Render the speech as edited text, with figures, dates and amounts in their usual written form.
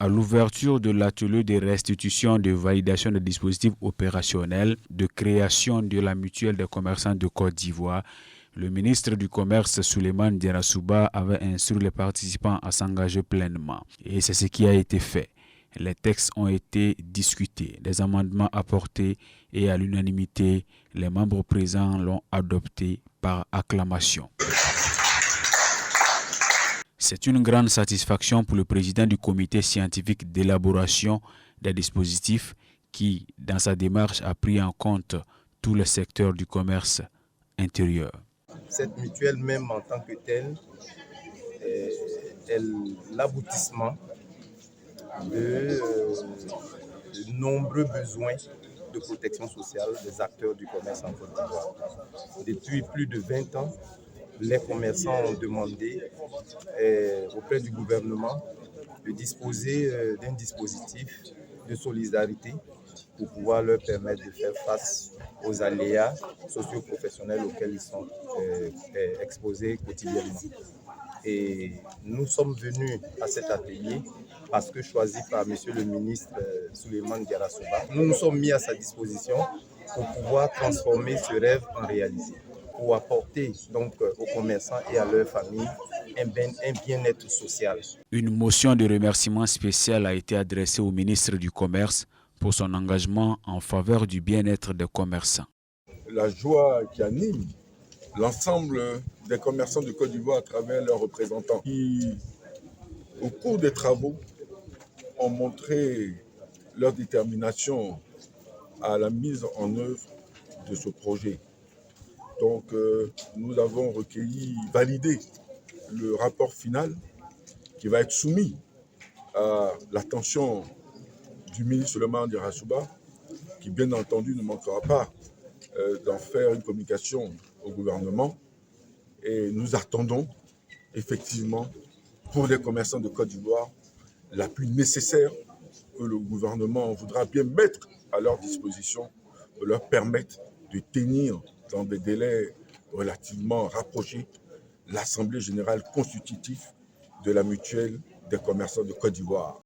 À l'ouverture de l'atelier de restitution de validation des dispositifs opérationnels de création de la mutuelle des commerçants de Côte d'Ivoire, le ministre du Commerce, Souleymane Diarra avait instruit les participants à s'engager pleinement. Et c'est ce qui a été fait. Les textes ont été discutés, des amendements apportés et à l'unanimité, les membres présents l'ont adopté par acclamation. C'est une grande satisfaction pour le président du comité scientifique d'élaboration des dispositifs qui, dans sa démarche, a pris en compte tous les secteurs du commerce intérieur. Cette mutuelle, même en tant que telle, est l'aboutissement de nombreux besoins de protection sociale des acteurs du commerce en Côte d'Ivoire. Depuis plus de 20 ans, les commerçants ont demandé auprès du gouvernement de disposer d'un dispositif de solidarité pour pouvoir leur permettre de faire face aux aléas socio-professionnels auxquels ils sont exposés quotidiennement. Et nous sommes venus à cet atelier parce que choisi par M. le ministre Souleymane Diarra, nous nous sommes mis à sa disposition pour pouvoir transformer ce rêve en réalité, pour apporter donc aux commerçants et à leurs familles un bien-être social. Une motion de remerciement spécial a été adressée au ministre du Commerce pour son engagement en faveur du bien-être des commerçants. La joie qui anime l'ensemble des commerçants de Côte d'Ivoire à travers leurs représentants qui, au cours des travaux, ont montré leur détermination à la mise en œuvre de ce projet. Donc, nous avons recueilli, validé le rapport final qui va être soumis à l'attention du ministre Souleymane Diarra, qui bien entendu ne manquera pas d'en faire une communication au gouvernement. Et nous attendons effectivement pour les commerçants de Côte d'Ivoire l'appui nécessaire que le gouvernement voudra bien mettre à leur disposition pour leur permettre de tenir dans des délais relativement rapprochés l'Assemblée générale constitutive de la mutuelle des commerçants de Côte d'Ivoire.